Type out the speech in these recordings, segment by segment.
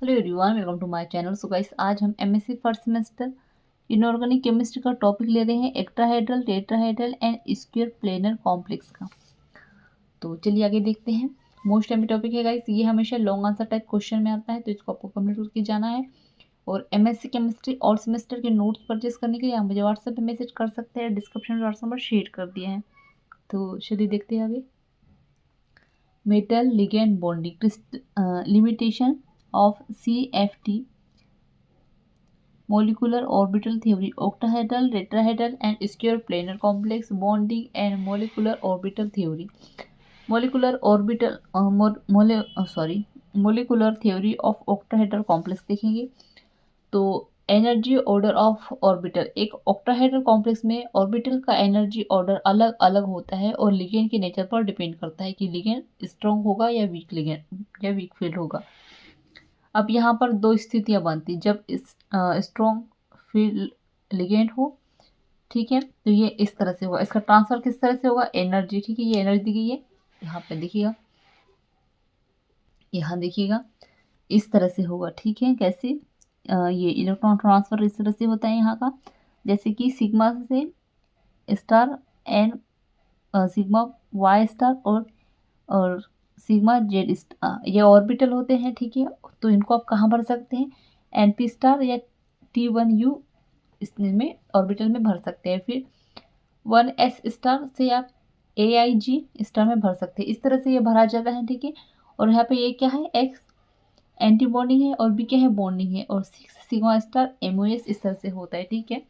Hello everyone, welcome to my channel. So guys, आज हम MSc first semester inorganic chemistry का topic ले रहे हैं, octahedral, tetrahedral and square planar complex का। तो चलिए आगे देखते हैं। मोस्ट एमी टॉपिक है गाइस, ये हमेशा लॉन्ग आंसर टाइप क्वेश्चन में आता है, तो इसको आपको कंप्लीट करके जाना है। और एमएससी केमिस्ट्री और सेमेस्टर के नोट्स परचेज करने के लिए आप मुझे व्हाट्सएप पे मैसेज कर सकते हैं, डिस्क्रिप्शन में व्हाट्सएप नंबर शेयर कर दिया है। तो चलिए देखते हैं आगे। Metal ligand bonding limitation of CFT molecular orbital theory, octahedral, tetrahedral and square planar complex bonding and molecular orbital theory, molecular orbital molecular theory of octahedral complex देखेंगे। तो एनर्जी ऑर्डर ऑफ ऑर्बिटल, एक octahedral complex में orbital का energy order अलग अलग होता है और लिगेंड के नेचर पर डिपेंड करता है कि लिगेंड स्ट्रॉन्ग होगा या वीक लिगेंड या वीक फील्ड होगा। अब यहाँ पर दो स्थितियाँ बनती, जब इस स्ट्रॉन्ग फील्ड लिगेंड हो, ठीक है, तो ये इस तरह से होगा। इसका ट्रांसफर किस तरह से होगा? एनर्जी, ठीक है, ये एनर्जी दी गई है, यहाँ पे देखिएगा, यहाँ देखिएगा, इस तरह से होगा, ठीक है। कैसे? ये इलेक्ट्रॉन ट्रांसफर इस तरह से होता है यहाँ का, जैसे कि सिग्मा से star N, sigma Y star और सिग्मा जेड स्टार, ये ऑर्बिटल होते हैं, ठीक है। तो इनको आप कहाँ भर सकते हैं? NP स्टार या T1U इसमें ऑर्बिटल में भर सकते हैं। फिर 1s स्टार से आप AIG स्टार में भर सकते हैं। इस तरह से ये भरा जाता है, ठीक है। और यहाँ पे ये क्या है? X एंटी बॉन्डिंग है और B क्या है? बॉन्डिंग है। और 6 सिग्मा स्टार MOS इस तरह से होता है, ठीक है।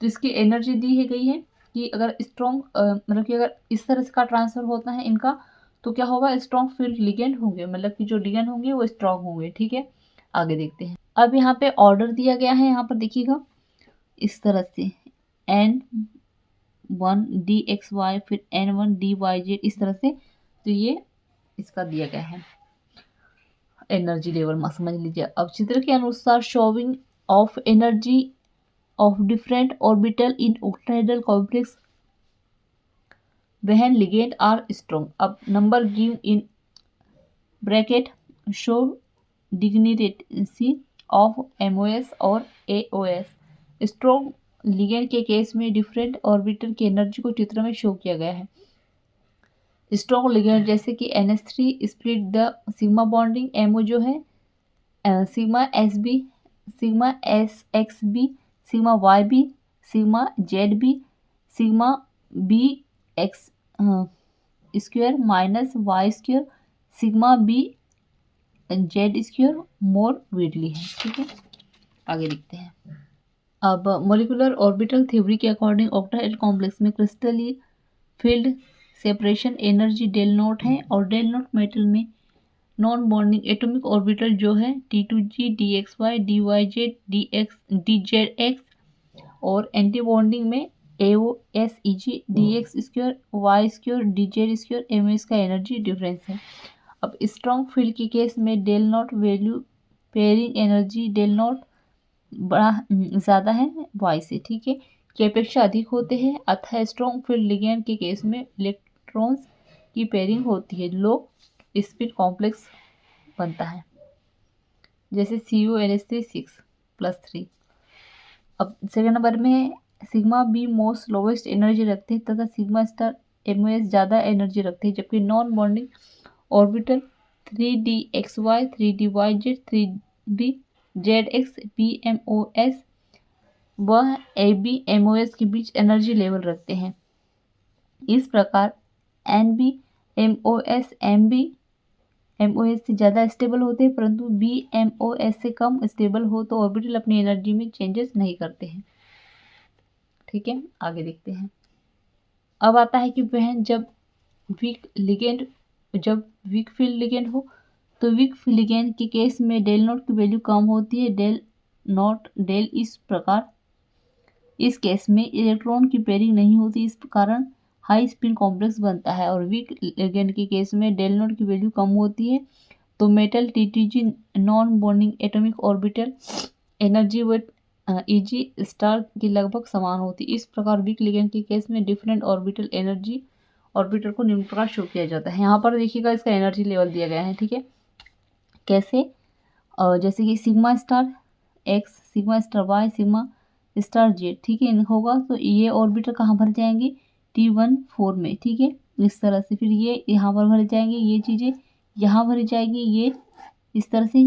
तो इसकी एनर्जी दी है गई है कि अगर स्ट्रॉन्ग मतलब कि अगर इस तरह से का ट्रांसफर होता है इनका, तो क्या होगा? स्ट्रॉन्ग फील्ड लिगेंड होंगे, मतलब कि जो लिगेंड होंगे वो स्ट्रॉन्ग होंगे, ठीक है। आगे देखते हैं। अब यहाँ पे ऑर्डर दिया गया है, यहाँ पर देखिएगा इस तरह से N1 DXY फिर N1 DYZ इस तरह से। तो ये इसका दिया गया है एनर्जी लेवल, समझ लीजिए। अब चित्र के अनुसार showing of energy of different orbital in octahedral complex when ligand are strong. अब number given in bracket show degeneracy of MOS और AOS. स्ट्रॉन्ग लिगेंड के केस में डिफरेंट ऑर्बिटल की एनर्जी को चित्र में शो किया गया है। स्ट्रॉन्ग लिगेंड जैसे कि NH3 split the sigma bonding, MO जो है sigma SB, sigma SXB, sigma YB, sigma ZB, sigma BX square minus Y square, sigma BZ square more widely है, ठीक है। आगे देखते हैं। अब मोलिकुलर ऑर्बिटल थ्योरी के अकॉर्डिंग ऑक्टाहेड्रल कॉम्प्लेक्स में crystal field separation energy del naught है और डेल नॉट मेटल में नॉन बॉन्डिंग एटॉमिक ऑर्बिटल जो है T2G, DXY, DYZ, DZX और एंटी बॉन्डिंग में AOSEG, DX square, Y square, DZ square, MS का एनर्जी डिफरेंस है। अब स्ट्रॉन्ग फील्ड के केस में del naught value pairing energy del naught बड़ा ज़्यादा है Y से, ठीक है, की अपेक्षा अधिक होते हैं, अतः स्ट्रॉन्ग फील्ड लिगेंड के केस में इलेक्ट्रॉन्स की पेयरिंग होती है, लो स्पिन कॉम्प्लेक्स बनता है, जैसे CuNH3 6+3। अब सेकंड नंबर में sigma be most lowest energy रखते हैं तथा सिग्मा स्टार MOS ज़्यादा एनर्जी रखते हैं, जबकि non bonding orbital 3DXY, 3DYZ, 3DZX, PMOS व ABMOS के बीच एनर्जी लेवल रखते हैं। इस प्रकार NBMOS MOS से ज़्यादा स्टेबल होते हैं, परंतु BMOS से कम स्टेबल हो तो ऑर्बिटल अपनी एनर्जी में चेंजेस नहीं करते हैं, ठीक है। आगे देखते हैं। अब आता है कि वह जब वीक फील्ड लिगेंड हो, तो वीक फील्ड लिगेंड के केस में डेल नॉट की वैल्यू कम होती है, डेल इस प्रकार इस केस में इलेक्ट्रॉन की पेयरिंग नहीं होती, इस कारण हाई स्पिन कॉम्प्लेक्स बनता है। और वीक लिगेंड के केस में डेल नॉट की वैल्यू कम होती है, तो metal TTG non bonding atomic orbital energy व EG स्टार की लगभग समान होती है। इस प्रकार वीक लिगेंड के केस में डिफरेंट ऑर्बिटल एनर्जी ऑर्बिटल को निम्न प्रकार शो किया जाता है। यहाँ पर देखिएगा इसका एनर्जी लेवल दिया गया है, ठीक है। कैसे? जैसे कि sigma star X, sigma star Y, sigma star Z, ठीक है, होगा तो ये ऑर्बिटल कहाँ भर जाएंगे, T14 में, ठीक है, इस तरह से। फिर ये यहाँ पर भरे जाएंगे, ये चीज़ें यहाँ भरी जाएगी, ये इस तरह से,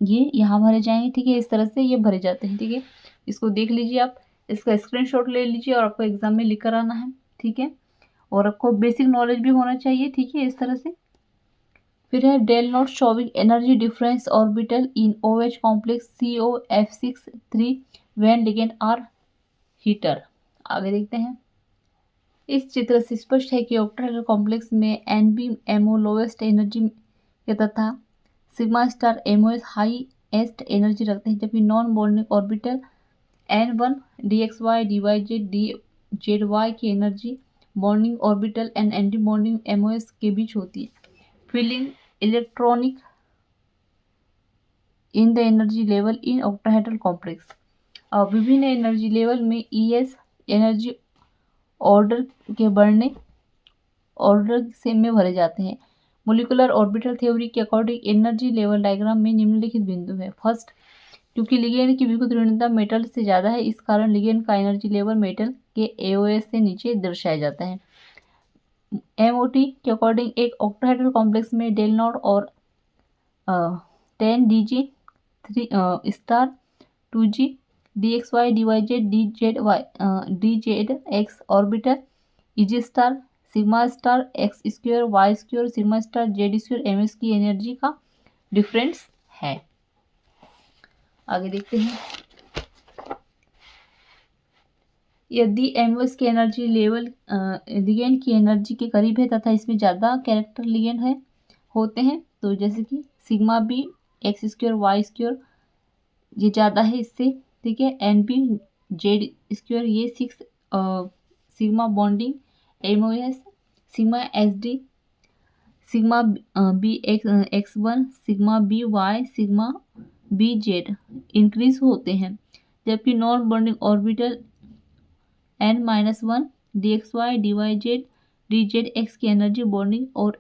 ये यहाँ भरे जाएंगे, ठीक है, इस तरह से ये भरे जाते हैं, ठीक है। इसको देख लीजिए आप, इसका स्क्रीनशॉट ले लीजिए और आपको एग्जाम में लिख कर आना है, ठीक है। और आपको बेसिक नॉलेज भी होना चाहिए, ठीक है, इस तरह से। फिर है del naught showing energy difference orbital in OH complex COF6 3 when ligand are heater. आगे देखते हैं। इस चित्र से स्पष्ट है कि ऑक्टाहेड्रल कॉम्प्लेक्स में NBMO लोवेस्ट एनर्जी के तथा sigma star MOS highest energy रखते हैं, जबकि non bonding orbital N1 DXY DYZ DZY की energy bonding orbital and anti bonding MOS के बीच होती है। Filling electronic in the energy level in octahedral complex. विभिन्न एनर्जी लेवल में ES एनर्जी ऑर्डर के बढ़ने ऑर्डर से में भरे जाते हैं। मोलिकुलर ऑर्बिटल थ्योरी के अकॉर्डिंग एनर्जी लेवल डायग्राम में निम्नलिखित बिंदु है। फर्स्ट, क्योंकि लिगेंड की विद्युत ऋणता मेटल से ज़्यादा है, इस कारण लिगेंड का एनर्जी लेवल मेटल के AOS से नीचे दर्शाया जाता है। MOT के अकॉर्डिंग एक ऑक्टाहेड्रल कॉम्प्लेक्स में डेल नॉट और 10 DG 3 star 2G DXY DYZ DZX orbital EG star sigma star X square Y square sigma star Z square MS की एनर्जी का डिफरेंस है। आगे देखते हैं। यदि MOS की एनर्जी लेवल लिगेंड की एनर्जी के करीब है तथा इसमें ज़्यादा कैरेक्टर लिगेंड है होते हैं, तो जैसे कि sigma B X square Y square ये ज़्यादा है इससे, ठीक है, NB जेड स्क्वायर ये 6 sigma bonding MOS sigma SD sigma B X1 sigma B Y sigma B Z increase होते हैं, जबकि non bonding orbital N-1 DXY DYZ DZX की एनर्जी बॉन्डिंग और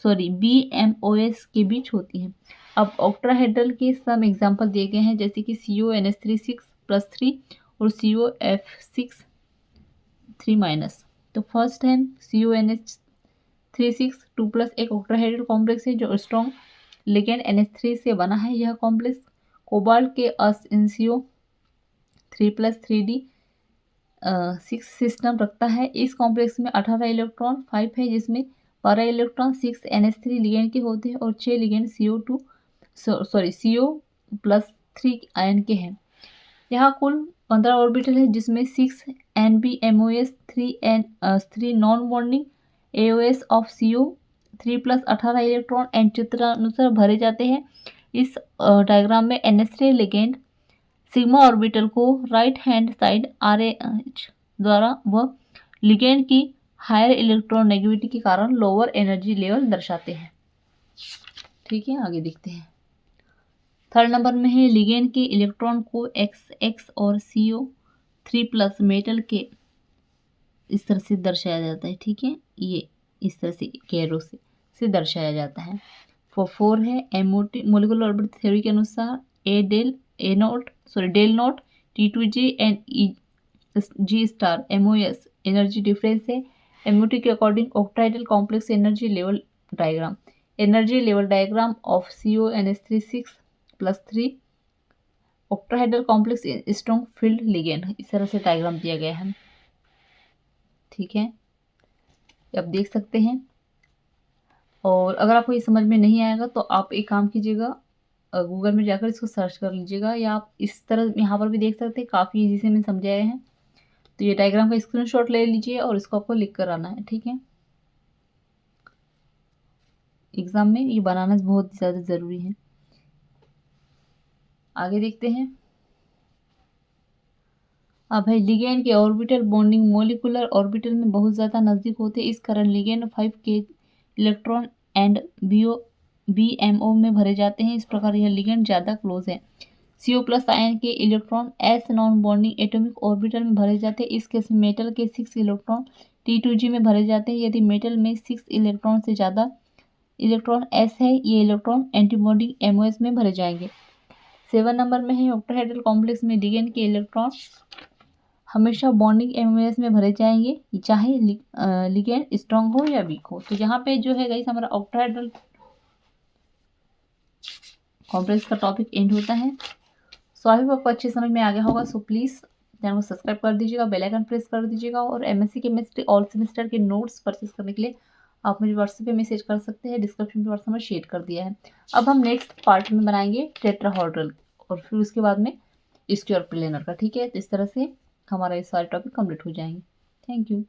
BMOS के बीच होती है। अब ऑक्टाहेड्रल के सम एग्जाम्पल दिए गए हैं, जैसे कि CONH3 और COF3 तो फर्स्ट है CONH3 2+ एक ऑक्टाहेड्रल कॉम्प्लेक्स है जो स्ट्रॉन्ग लिगेंड NH3 से बना है। यह कॉम्प्लेक्स कोबाल्ट के NCO3+3D 6 सिस्टम रखता है। इस कॉम्प्लेक्स में 18 इलेक्ट्रॉन 5 है, जिसमें 12 इलेक्ट्रॉन 6 NH3 लिगेंड के होते हैं और 6 लिगेंड CO+3 आयन के हैं। यहाँ कुल 15 ऑर्बिटल है, जिसमें 6 NBMOS 3 non bonding AOS of CO3+ 18 electron and चित्रानुसार भरे जाते हैं। इस डायग्राम में NH3 लिगेंड सिग्मा ऑर्बिटल को राइट हैंड साइड RH द्वारा व लिगेंड की हायर इलेक्ट्रॉन नेगेटिविटी के कारण लोअर एनर्जी लेवल दर्शाते हैं। ठीक है, आगे देखते हैं। थर्ड नंबर में है लिगेंड के इलेक्ट्रॉन को XX और CO3+ मेटल के इस तरह से दर्शाया जाता है। ठीक है, ये इस तरह से कैरो से दर्शाया जाता है। 4 है MOT मोलिकुलर ऑर्बिटल थ्योरी के अनुसार del naught T2G and G star MOS energy difference है। MOT के according octahedral complex energy level diagram of CONH3 octahedral complex strong field ligand, इस तरह से डायग्राम दिया गया है। ठीक है, आप देख सकते हैं। और अगर आपको ये समझ में नहीं आएगा तो आप एक काम कीजिएगा, गूगल में जाकर इसको सर्च कर लीजिएगा, या आप इस तरह यहाँ पर भी देख सकते हैं, काफ़ी इजी से मैंने समझाया है। तो ये डायग्राम का स्क्रीनशॉट ले लीजिए और इसको आपको लिख कर आना है। ठीक है, एग्जाम में ये बनाना बहुत ज़्यादा ज़रूरी है। आगे देखते हैं। अब है लिगेंड के ऑर्बिटल बॉन्डिंग मोलिकुलर ऑर्बिटल में बहुत ज़्यादा नज़दीक होते हैं, इस कारण लिगेंड 5 के इलेक्ट्रॉन एंड BMO में भरे जाते हैं। इस प्रकार यह लिगेंड ज़्यादा क्लोज है। CO+ आयन के electron S non bonding atomic orbital में भरे जाते हैं। इस केस में मेटल के 6 इलेक्ट्रॉन T2G में भरे जाते हैं। यदि मेटल में 6 इलेक्ट्रॉन से ज़्यादा इलेक्ट्रॉन S है, ये इलेक्ट्रॉन एंटीबॉडी MOS में भरे जाएंगे। 7 नंबर में है ऑक्टाहेड्रल कॉम्प्लेक्स में लिगेंड के इलेक्ट्रॉन हमेशा बॉन्डिंग MOS में भरे जाएंगे, चाहे लिगेंड स्ट्रांग हो या वीक हो। तो यहाँ पे जो है गाइस हमारा ऑक्टाहेड्रल कॉम्प्लेक्स का टॉपिक एंड होता है। सो आई होप आपको अच्छे समझ में आ गया होगा। सो प्लीज़ चैनल को सब्सक्राइब कर दीजिएगा, बेल आइकन प्रेस कर दीजिएगा, और MSc केमिस्ट्री ऑल सेमेस्टर के नोट्स परचेस करने के लिए आप मुझे व्हाट्सएप पे मैसेज कर सकते हैं, डिस्क्रिप्शन पे व्हाट्सएप में शेयर कर दिया है। अब हम नेक्स्ट पार्ट में बनाएंगे टेट्राहेड्रल और फिर उसके बाद में स्क्वायर प्लेनर का, ठीक है। तो इस तरह से हमारा ये सारे टॉपिक कंप्लीट हो जाएंगे। Thank you.